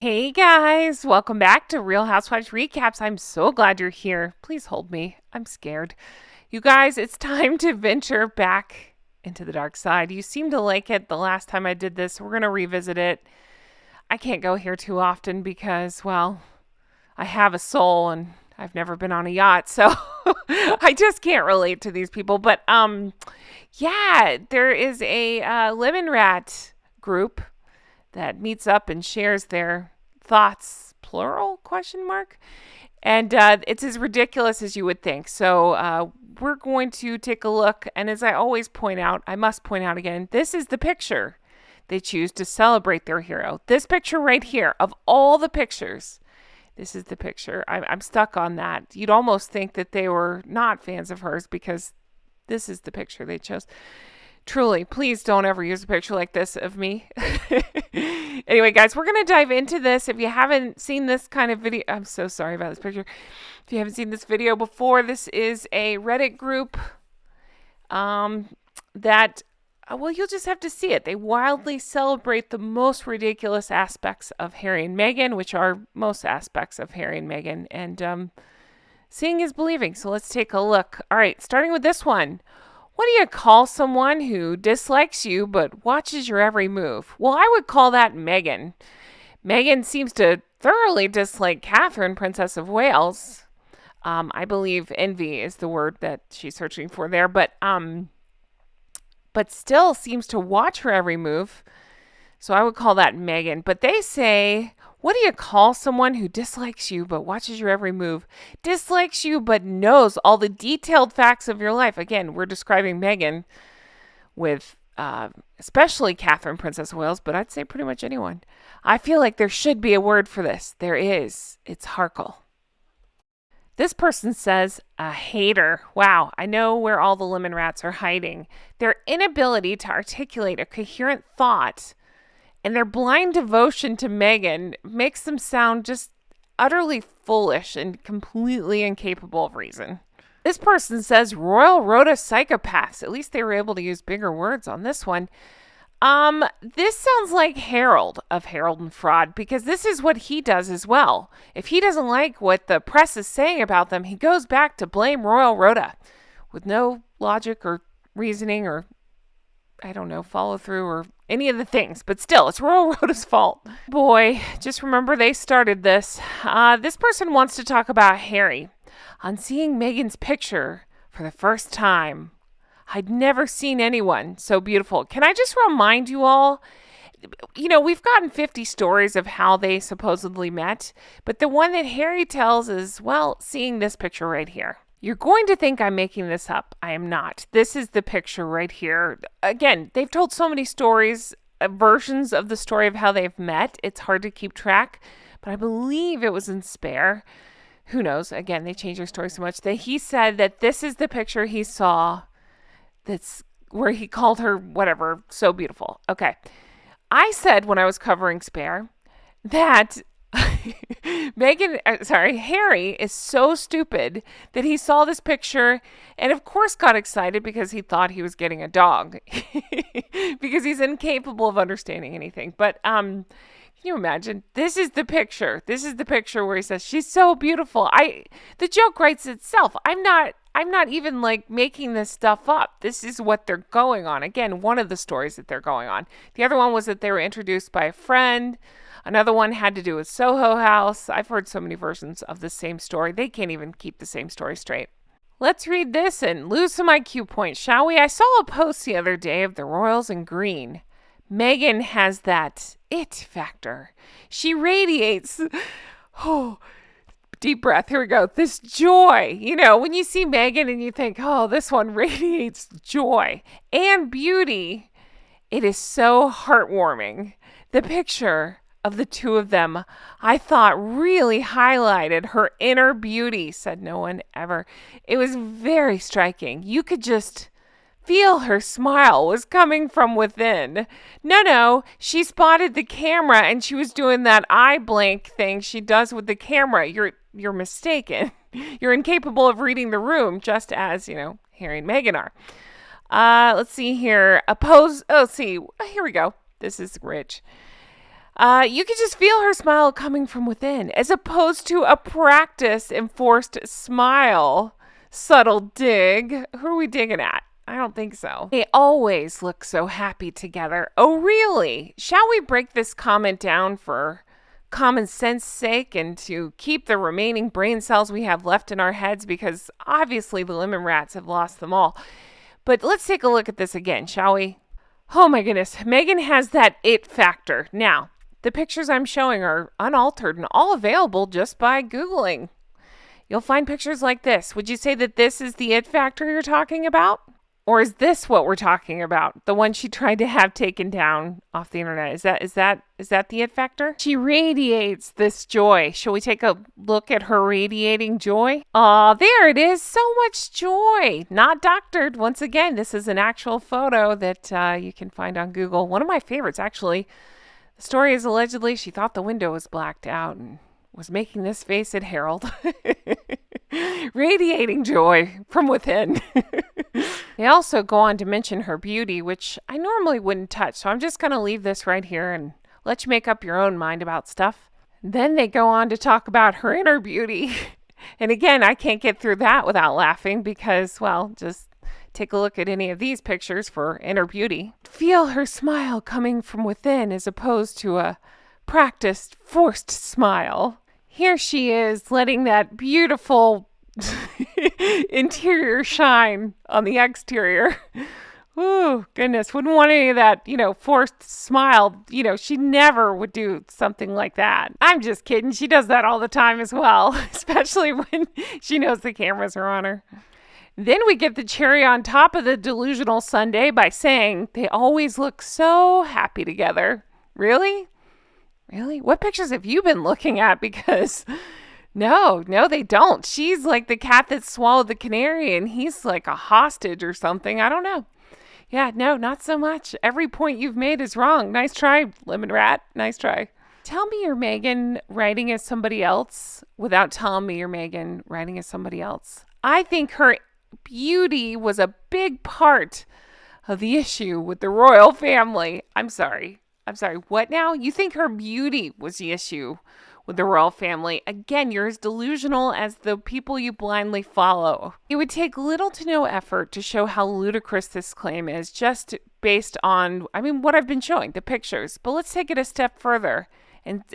Hey guys, welcome back to Real Housewives Recaps. I'm so glad you're here. Please hold me. I'm scared. You guys, it's time to venture back into the dark side. You seemed to like it the last time I did this. We're going to revisit it. I can't go here too often because, well, I have a soul and I've never been on a yacht, so I just can't relate to these people. But yeah, there is a lemon rat group that meets up and shares their thoughts, plural, question mark. And it's as ridiculous as you would think. So we're going to take a look. And as I always point out, I must point out again, this is the picture they choose to celebrate their hero. This picture right here, of all the pictures, this is the picture. I'm stuck on that. You'd almost think that they were not fans of hers because this is the picture they chose. Truly, please don't ever use a picture like this of me. Anyway, guys, we're going to dive into this. If you haven't seen this kind of video, I'm so sorry about this picture. If you haven't seen this video before, this is a Reddit group that, well, you'll just have to see it. They wildly celebrate the most ridiculous aspects of Harry and Meghan, which are most aspects of Harry and Meghan. And seeing is believing. So let's take a look. All right, starting with this one. What do you call someone who dislikes you but watches your every move? Well, I would call that Meghan. Meghan seems to thoroughly dislike Catherine, Princess of Wales. I believe envy is the word that she's searching for there, but still seems to watch her every move. So I would call that Meghan. But they say, what do you call someone who dislikes you but watches your every move? Dislikes you but knows all the detailed facts of your life. Again, we're describing Meghan with especially Catherine, Princess of Wales, but I'd say pretty much anyone. I feel like there should be a word for this. There is. It's Harkle. This person says, a hater. Wow, I know where all the lemon rats are hiding. Their inability to articulate a coherent thought and their blind devotion to Meghan makes them sound just utterly foolish and completely incapable of reason. This person says Royal Rhoda psychopaths. At least they were able to use bigger words on this one. This sounds like Harold of Harold and Fraud because this is what he does as well. If he doesn't like what the press is saying about them, he goes back to blame Royal Rhoda with no logic or reasoning or, I don't know, follow through or any of the things, but still, it's Royal Rhoda's fault. Boy, just remember they started this. This person wants to talk about Harry. On seeing Meghan's picture for the first time, I'd never seen anyone so beautiful. Can I just remind you all, we've gotten 50 stories of how they supposedly met, but the one that Harry tells is, well, seeing this picture right here. You're going to think I'm making this up. I am not. This is the picture right here. Again, they've told so many stories, versions of the story of how they've met. It's hard to keep track, but I believe it was in Spare. Who knows? Again, they change their story so much that he said that this is the picture he saw that's where he called her whatever, so beautiful. Okay. I said when I was covering Spare that Harry is so stupid that he saw this picture and of course got excited because he thought he was getting a dog because he's incapable of understanding anything. But can you imagine? This is the picture. This is the picture where he says, she's so beautiful. The joke writes itself. I'm not even like making this stuff up. This is what they're going on. Again, one of the stories that they're going on. The other one was that they were introduced by a friend. Another one had to do with Soho House. I've heard so many versions of the same story. They can't even keep the same story straight. Let's read this and lose some IQ points, shall we? I saw a post the other day of the Royals in green. Meghan has that it factor. She radiates, deep breath, here we go, this joy. When you see Meghan and you think, oh, this one radiates joy and beauty, it is so heartwarming. The picture of the two of them, I thought really highlighted her inner beauty, said no one ever. It was very striking. You could just feel her smile was coming from within. No, she spotted the camera and she was doing that eye blank thing she does with the camera. You're mistaken. You're incapable of reading the room, just as, Harry and Meghan are. Let's see here. Here we go. This is rich. You could just feel her smile coming from within, as opposed to a practiced, enforced smile. Subtle dig. Who are we digging at? I don't think so. They always look so happy together. Oh, really? Shall we break this comment down for common sense sake and to keep the remaining brain cells we have left in our heads? Because obviously the lemon rats have lost them all. But let's take a look at this again, shall we? Oh my goodness. Meghan has that it factor. Now, the pictures I'm showing are unaltered and all available just by Googling. You'll find pictures like this. Would you say that this is the it factor you're talking about? Or is this what we're talking about? The one she tried to have taken down off the internet. Is that the it factor? She radiates this joy. Shall we take a look at her radiating joy? Oh, there it is. So much joy. Not doctored. Once again, this is an actual photo that you can find on Google. One of my favorites, actually. The story is allegedly she thought the window was blacked out and was making this face at Harold. Radiating joy from within. They also go on to mention her beauty, which I normally wouldn't touch. So I'm just going to leave this right here and let you make up your own mind about stuff. Then they go on to talk about her inner beauty. And again, I can't get through that without laughing because, well, just take a look at any of these pictures for inner beauty. Feel her smile coming from within as opposed to a practiced, forced smile. Here she is letting that beautiful interior shine on the exterior. Ooh, goodness. Wouldn't want any of that, forced smile. She never would do something like that. I'm just kidding. She does that all the time as well, especially when she knows the cameras are on her. Then we get the cherry on top of the delusional sundae by saying they always look so happy together. Really? Really? What pictures have you been looking at? Because no, they don't. She's like the cat that swallowed the canary and he's like a hostage or something. I don't know. Yeah, no, not so much. Every point you've made is wrong. Nice try, lemon rat. Nice try. Tell me you're Meghan writing as somebody else without telling me you're Meghan writing as somebody else. I think her beauty was a big part of the issue with the royal family. I'm sorry. What now? You think her beauty was the issue with the royal family? Again, you're as delusional as the people you blindly follow. It would take little to no effort to show how ludicrous this claim is, just based on, what I've been showing, the pictures. But let's take it a step further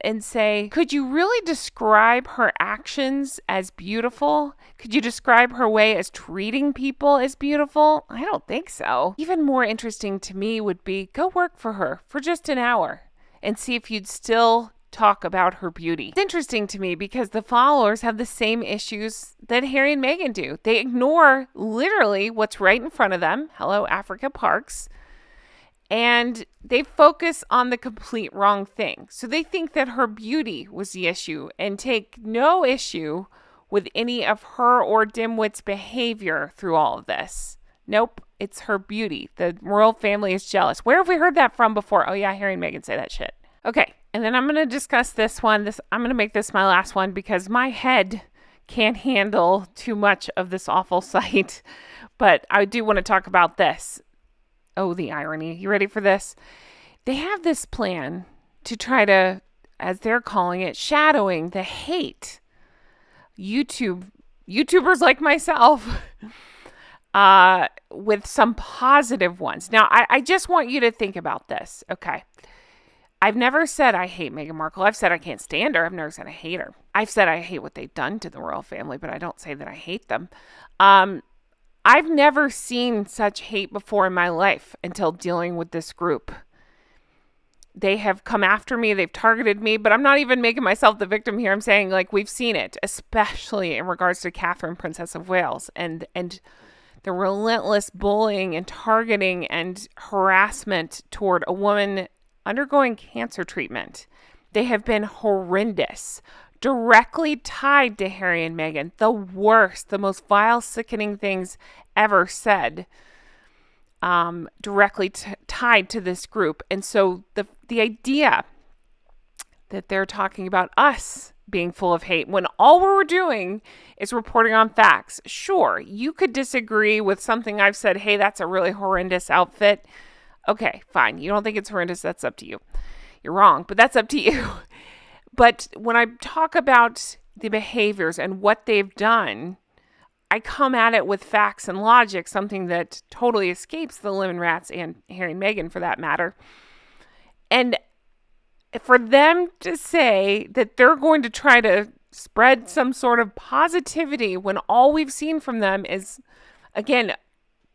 and say, could you really describe her actions as beautiful? Could you describe her way as treating people as beautiful? I don't think so. Even more interesting to me would be go work for her for just an hour and see if you'd still talk about her beauty. It's interesting to me because the followers have the same issues that Harry and Meghan do. They ignore literally what's right in front of them. Hello, Africa Parks. And they focus on the complete wrong thing. So they think that her beauty was the issue and take no issue with any of her or Dimwit's behavior through all of this. Nope, it's her beauty. The royal family is jealous. Where have we heard that from before? Oh yeah, Harry and Meghan say that shit. Okay, and then I'm going to discuss this one. I'm going to make this my last one because my head can't handle too much of this awful sight. But I do want to talk about this. Oh, the irony. You ready for this? They have this plan to try to, as they're calling it, shadowing the hate YouTubers like myself with some positive ones. Now, I just want you to think about this, okay? I've never said I hate Meghan Markle. I've said I can't stand her. I've never said I hate her. I've said I hate what they've done to the royal family, but I don't say that I hate them. I've never seen such hate before in my life until dealing with this group. They have come after me. They've targeted me, but I'm not even making myself the victim here. I'm saying we've seen it, especially in regards to Catherine, Princess of Wales, and the relentless bullying and targeting and harassment toward a woman undergoing cancer treatment. They have been horrendous. Directly tied to Harry and Meghan, the worst, the most vile, sickening things ever said, directly tied to this group. And so the idea that they're talking about us being full of hate when all we're doing is reporting on facts. Sure, you could disagree with something I've said, hey, that's a really horrendous outfit. Okay, fine. You don't think it's horrendous, that's up to you. you're wrong, but that's up to you. But when I talk about the behaviors and what they've done, I come at it with facts and logic, something that totally escapes the lemon rats and Harry and Meghan for that matter. And for them to say that they're going to try to spread some sort of positivity when all we've seen from them is, again,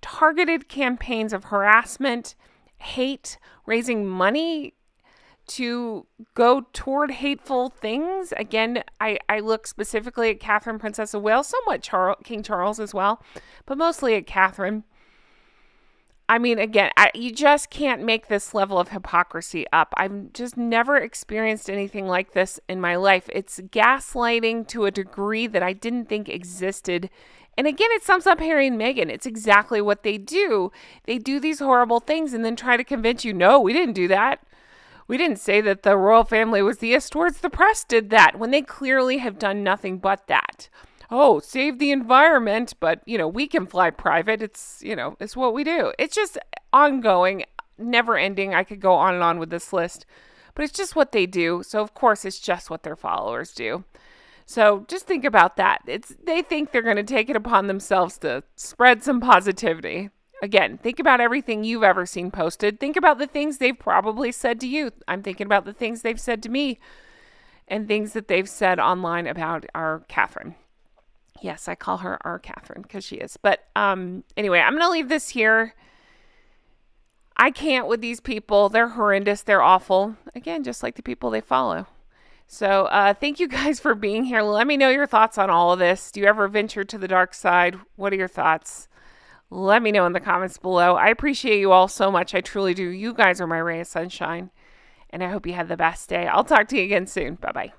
targeted campaigns of harassment, hate, raising money to go toward hateful things. Again, I look specifically at Catherine, Princess of Wales, somewhat King Charles as well, but mostly at Catherine. I mean, again, you just can't make this level of hypocrisy up. I've just never experienced anything like this in my life. It's gaslighting to a degree that I didn't think existed. And again, it sums up Harry and Meghan. It's exactly what they do. They do these horrible things and then try to convince you, no, we didn't do that. We didn't say that the royal family was theists towards the press did that, when they clearly have done nothing but that. Oh, save the environment, but, we can fly private. It's, it's what we do. It's just ongoing, never ending. I could go on and on with this list, but it's just what they do. So, of course, it's just what their followers do. So just think about that. They think they're going to take it upon themselves to spread some positivity. Again, think about everything you've ever seen posted. Think about the things they've probably said to you. I'm thinking about the things they've said to me and things that they've said online about our Catherine. Yes, I call her our Catherine because she is. But anyway, I'm going to leave this here. I can't with these people. They're horrendous. They're awful. Again, just like the people they follow. So thank you guys for being here. Let me know your thoughts on all of this. Do you ever venture to the dark side? What are your thoughts? Let me know in the comments below. I appreciate you all so much. I truly do. You guys are my ray of sunshine. And I hope you had the best day. I'll talk to you again soon. Bye-bye.